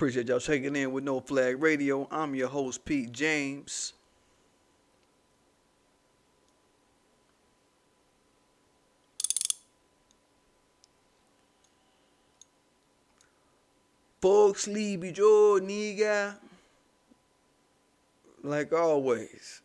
Appreciate y'all checking in with No Flag Radio. I'm your host, Pete James. Folks, sleepy Joe, nigga. Like always.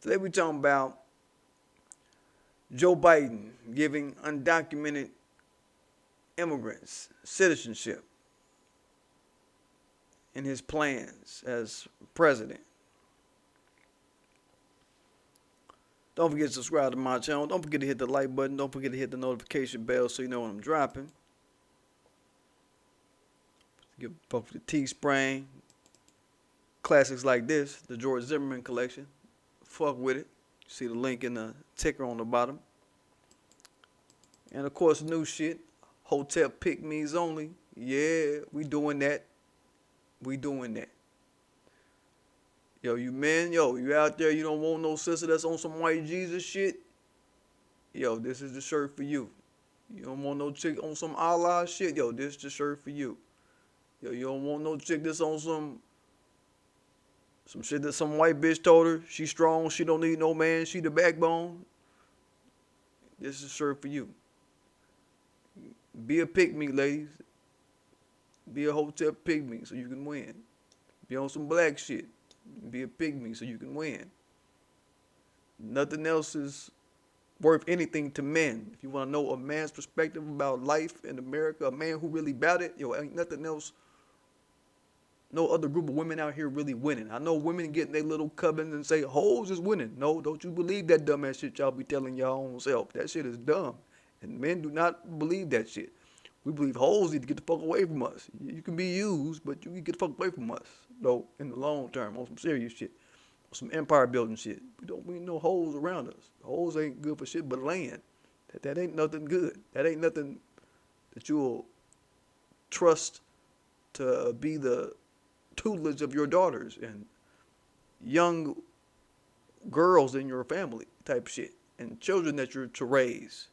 Today we talking about Joe Biden giving undocumented immigrants citizenship in his plans as president. Don't forget to subscribe to my channel. Don't forget to hit the like button. Don't forget to hit the notification bell so you know when I'm dropping. Give folks the Teespring. Classics like this, the George Zimmerman collection. Fuck with it. See the link in the ticker on the bottom. And of course, new shit. HOTEP PICK-MES only. Yeah, we doing that. We doing that. Yo, you men, you out there, you don't want no sister that's on some white Jesus shit? Yo, this is the shirt for you. You don't want no chick on some Allah shit? Yo, this is the shirt for you. Yo, you don't want no chick that's on some shit that some white bitch told her. She strong, she don't need no man, she the backbone. This is the shirt for you. Be a pick-me, ladies. Be a HOTEP pick-me so you can win. Be on some black shit. Be a pick-me so you can win. Nothing else is worth anything to men. If you want to know a man's perspective about life in America, a man who really about it, ain't nothing else. No other group of women out here really winning. I know women getting their little covens and say, hoes is winning. No, don't you believe that dumbass shit y'all be telling y'all own self. That shit is dumb. And men do not believe that shit. We believe hoes need to get the fuck away from us. You can be used, but you can get the fuck away from us. Though, in the long term, on some serious shit. On some empire building shit. We need no hoes around us. Hoes ain't good for shit but land. That ain't nothing good. That ain't nothing that you'll trust to be the tutelage of your daughters and young girls in your family type shit. And children that you're to raise.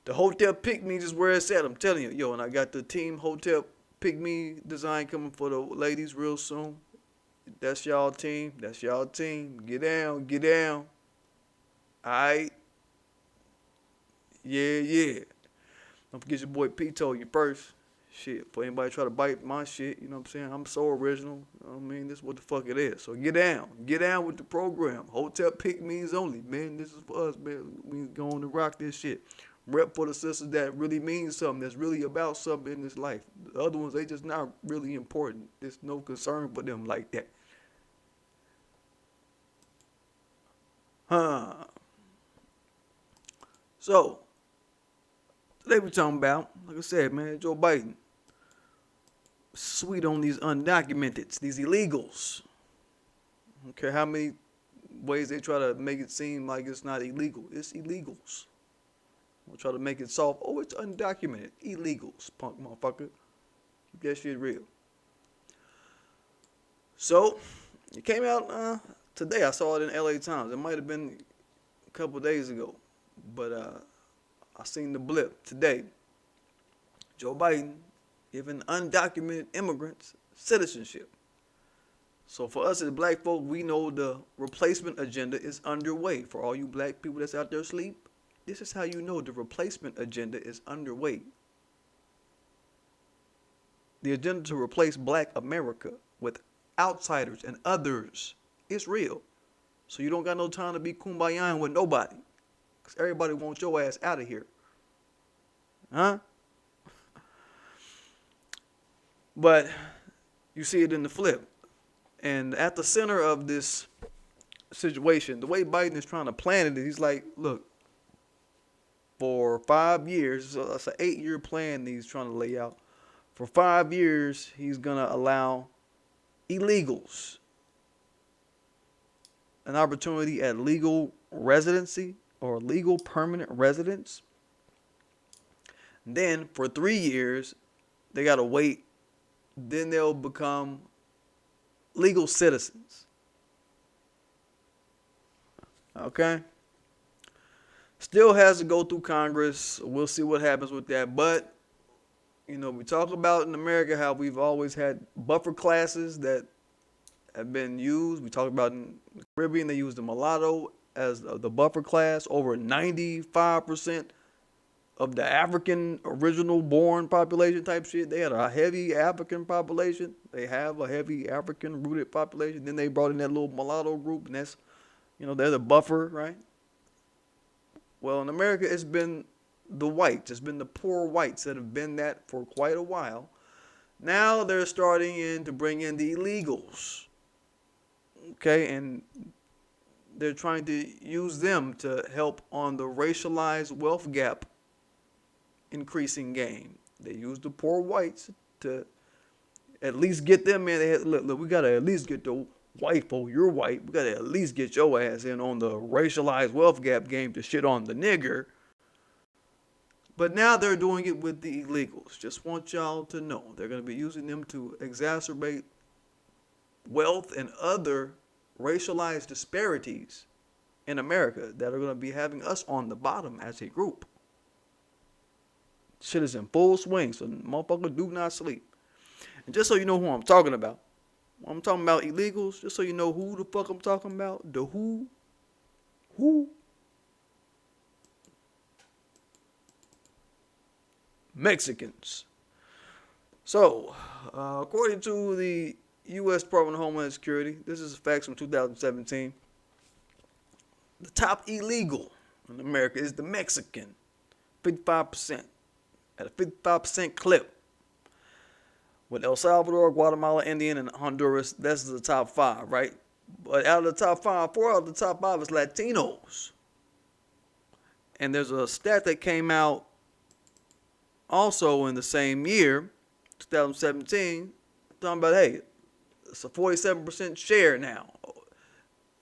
The HOTEP PICK-MES is where it's at. I'm telling you. And I got the team HOTEP PICK-MES design coming for the ladies real soon. That's y'all team. That's y'all team. Get down. Get down. Alright. Yeah. Don't forget your boy P told you first. Shit, for anybody try to bite my shit, you know what I'm saying? I'm so original. You know what I mean? This is what the fuck it is. So get down. Get down with the program. HOTEP PICK-MES only. Man, this is for us, man. We going to rock this shit. Rep for the sisters that really mean something, that's really about something in this life. The other ones, they just not really important. There's no concern for them like that. So, today we're talking about, like I said, man, Joe Biden. Sweet on these undocumented, these illegals. I don't care how many ways they try to make it seem like it's not illegal. It's illegals. We'll try to make it soft. Oh, it's undocumented. Illegals, punk motherfucker. Keep that shit real. So, it came out today. I saw it in LA Times. It might have been a couple days ago. But I seen the blip today. Joe Biden giving undocumented immigrants citizenship. So for us as black folk, we know the replacement agenda is underway. For all you black people that's out there asleep, this is how you know the replacement agenda is underway. The agenda to replace black America with outsiders and others is real. So you don't got no time to be kumbayaing with nobody. Because everybody wants your ass out of here. Huh? But you see it in the flip. And at the center of this situation, the way Biden is trying to plan it, he's like, look, for 5 years, so that's an 8-year plan he's trying to lay out. For 5 years, he's going to allow illegals an opportunity at legal residency or legal permanent residence. Then for 3 years, they got to wait. Then they'll become legal citizens. Okay? Still has to go through Congress. We'll see what happens with that. But You know, we talk about in America how we've always had buffer classes that have been used. We talk about in the Caribbean, they use the mulatto as the buffer class. Over 95% of the African original born population type shit, they had a heavy African population. They have a heavy African rooted population. Then they brought in that little mulatto group, and that's, you know, they're the buffer, right? Well, in America, it's been the whites. It's been the poor whites that have been that for quite a while. Now they're starting in to bring in the illegals. Okay, and they're trying to use them to help on the racialized wealth gap increasing game. They use the poor whites to at least get them in. They had, look, we gotta at least get the white folk. You're white. We gotta at least get your ass in on the racialized wealth gap game to shit on the nigger. But now they're doing it with the illegals. Just want y'all to know they're gonna be using them to exacerbate wealth and other racialized disparities in America that are gonna be having us on the bottom as a group. Shit is in full swing, so motherfuckers do not sleep. And just so you know who I'm talking about, when I'm talking about illegals, just so you know who the fuck I'm talking about, the who? Mexicans. So, according to the U.S. Department of Homeland Security, this is facts from 2017, the top illegal in America is the Mexican, 55%. At a 55% clip. With El Salvador, Guatemala, Indian, and Honduras, that's the top 5, right? But out of the top 5, 4 out of the top 5 is Latinos. And there's a stat that came out also in the same year, 2017, talking about, hey, it's a 47% share now.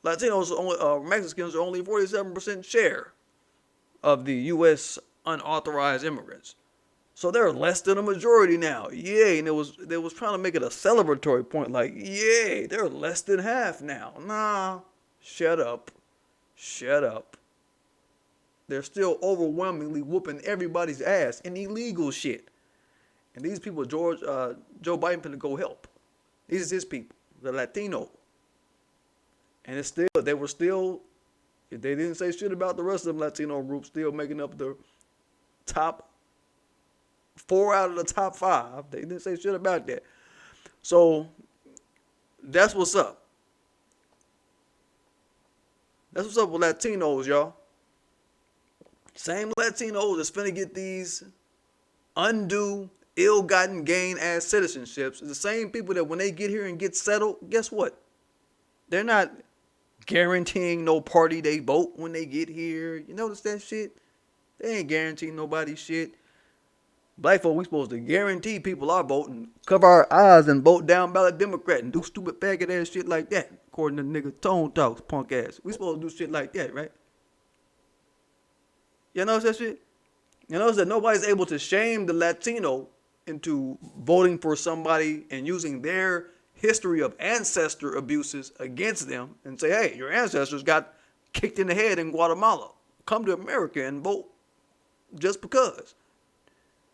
Latinos, Mexicans are only 47% share of the U.S. unauthorized immigrants. So they're less than a majority now. Yay. And they was trying to make it a celebratory point, like, yay, they're less than half now. Nah, shut up. Shut up. They're still overwhelmingly whooping everybody's ass in illegal shit. And these people, Joe Biden finna go help. These is his people, the Latino. And it's still, they were still, if they didn't say shit about the rest of them Latino groups, still making up the top 4 out of the top 5. They didn't say shit about that. So that's what's up. That's what's up with Latinos, y'all. Same Latinos that's finna get these undue, ill-gotten gain ass citizenships is the same people that when they get here and get settled, guess what? They're not guaranteeing no party they vote when they get here. You notice that shit? They ain't guaranteeing nobody shit. Black folk, we supposed to guarantee people our vote and cover our eyes and vote down ballot Democrat and do stupid faggot ass shit like that. According to nigga Tone Talks, punk ass. We supposed to do shit like that, right? You notice that shit? You notice that nobody's able to shame the Latino into voting for somebody and using their history of ancestor abuses against them and say, hey, your ancestors got kicked in the head in Guatemala. Come to America and vote just because.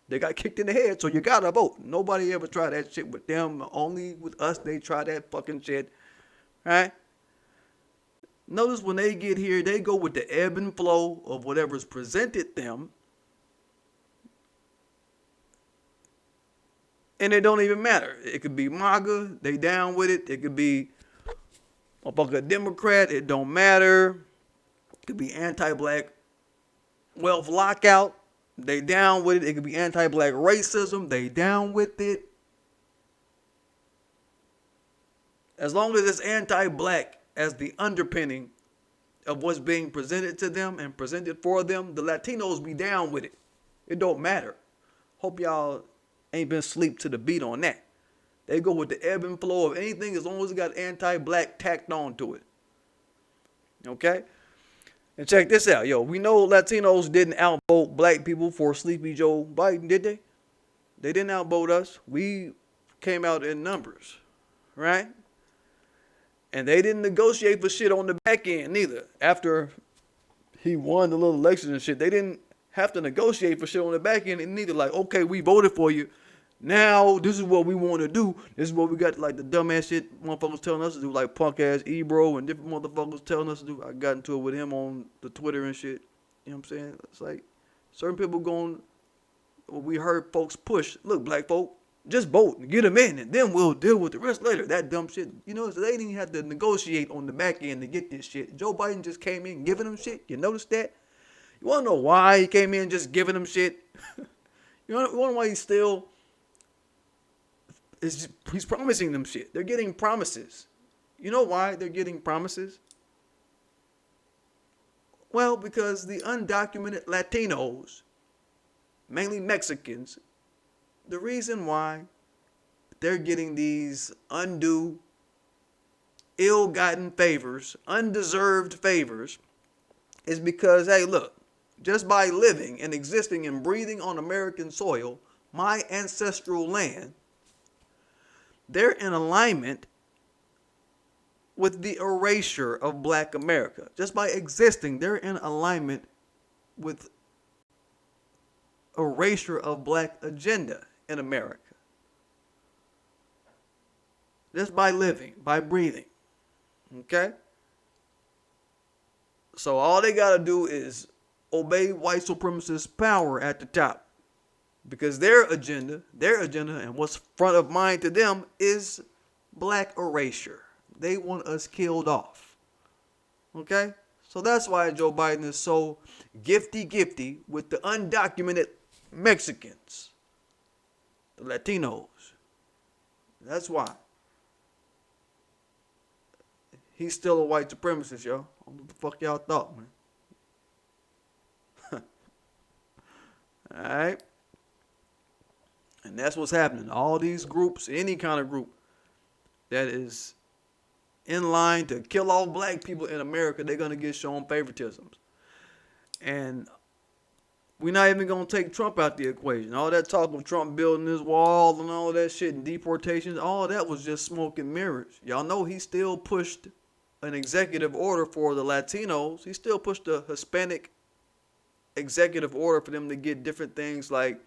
They got kicked in the head, so you gotta vote. Nobody ever tried that shit with them. Only with us, they try that fucking shit. Right? Notice when they get here, they go with the ebb and flow of whatever's presented them. And it don't even matter. It could be MAGA, they down with it. It could be a fucking Democrat, it don't matter. It could be anti-black wealth lockout. They down with it. It could be anti-black racism. They down with it. As long as it's anti-black as the underpinning of what's being presented to them and presented for them, the Latinos be down with it. It don't matter. Hope y'all ain't been asleep to the beat on that. They go with the ebb and flow of anything as long as it got anti-black tacked on to it. Okay? And check this out, yo. We know Latinos didn't outvote black people for Sleepy Joe Biden, did they? They didn't outvote us. We came out in numbers, right? And they didn't negotiate for shit on the back end neither. After he won the little elections and shit, they didn't have to negotiate for shit on the back end, and neither like, okay, we voted for you. Now this is what we want to do. This is what we got, like the dumbass shit motherfuckers telling us to do, like punk ass Ebro and different motherfuckers telling us to do. I got into it with him on the Twitter and shit. You know what I'm saying? It's like certain people going. We heard folks push. Look, black folk, just vote and get them in, and then we'll deal with the rest later. That dumb shit. You know, so they didn't even have to negotiate on the back end to get this shit. Joe Biden just came in giving them shit. You notice that? You want to know why he came in just giving them shit? You want to know why he's still. He's promising them shit. They're getting promises. You know why they're getting promises? Well, because the undocumented Latinos, mainly Mexicans, the reason why they're getting these undue, ill-gotten favors, undeserved favors, is because, hey, look, just by living and existing and breathing on American soil, my ancestral land, they're in alignment with the erasure of black America. Just by existing, they're in alignment with erasure of black agenda in America. Just by living, by breathing. Okay? So all they got to do is obey white supremacist power at the top. Because their agenda, and what's front of mind to them is black erasure. They want us killed off. Okay? So that's why Joe Biden is so gifty with the undocumented Mexicans, the Latinos. That's why. He's still a white supremacist, yo. What the fuck y'all thought, man? Alright? And that's what's happening. All these groups, any kind of group that is in line to kill all black people in America, they're going to get shown favoritisms. And we're not even going to take Trump out the equation. All that talk of Trump building this wall and all that shit and deportations, all that was just smoke and mirrors. Y'all know he still pushed an executive order for the Latinos. He still pushed a Hispanic executive order for them to get different things like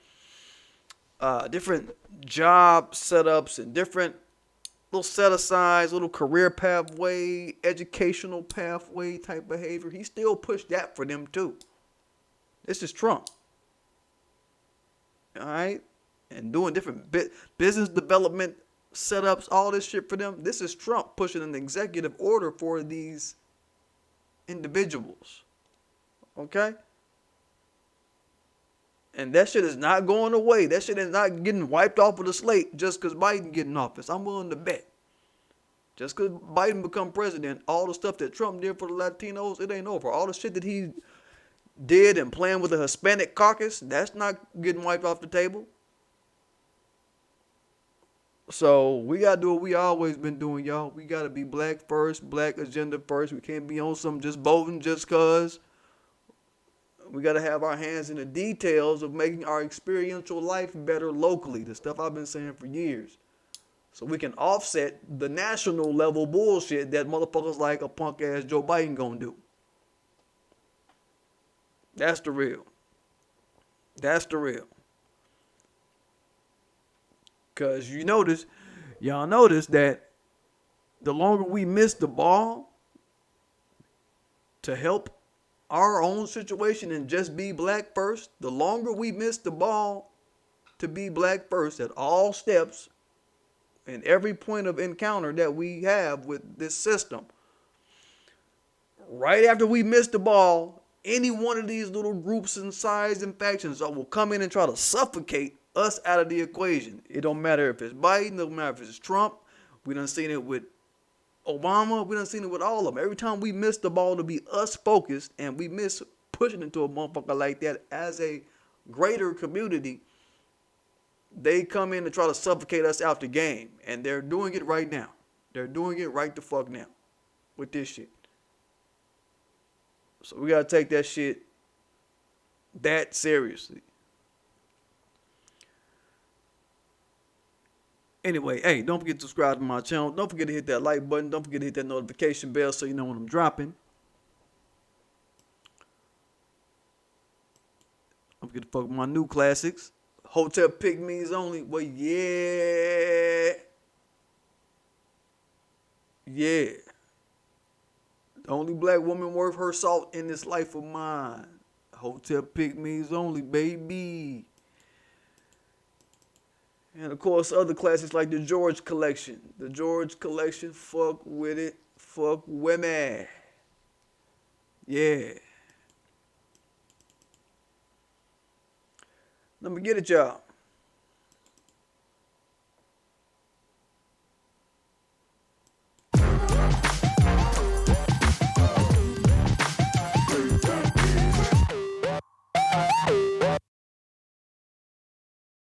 different job setups and different little set-asides, little career pathway, educational pathway type behavior. He still pushed that for them too. This is Trump. All right? And doing different business development setups, all this shit for them. This is Trump pushing an executive order for these individuals. Okay? And that shit is not going away. That shit is not getting wiped off of the slate just because Biden get in office. I'm willing to bet. Just because Biden become president, all the stuff that Trump did for the Latinos, it ain't over. All the shit that he did and planned with the Hispanic caucus, that's not getting wiped off the table. So we got to do what we always been doing, y'all. We got to be black first, black agenda first. We can't be on some just voting just because. We got to have our hands in the details of making our experiential life better locally. The stuff I've been saying for years. So we can offset the national level bullshit that motherfuckers like a punk ass Joe Biden gonna do. That's the real. That's the real. Because y'all notice that the longer we miss the ball to help our own situation and just be black first, the longer we miss the ball to be black first at all steps and every point of encounter that we have with this system, right after we miss the ball, any one of these little groups and sides and factions will come in and try to suffocate us out of the equation. It don't matter if it's Biden, it don't matter if it's Trump. We done seen it with Obama, we done seen it with all of them. Every time we miss the ball to be us focused and we miss pushing into a motherfucker like that as a greater community, they come in to try to suffocate us out the game. And they're doing it right now. They're doing it right the fuck now with this shit. So we gotta take that shit that seriously. Anyway, hey, don't forget to subscribe to my channel. Don't forget to hit that like button. Don't forget to hit that notification bell so you know when I'm dropping. I'm gonna fuck with my new classics. HOTEP PICK-MES only. But yeah. Yeah. The only black woman worth her salt in this life of mine. HOTEP PICK-MES only, baby. And of course, other classics like the George Collection. The George Collection, fuck with it. Fuck with me. Yeah. Let me get it, y'all.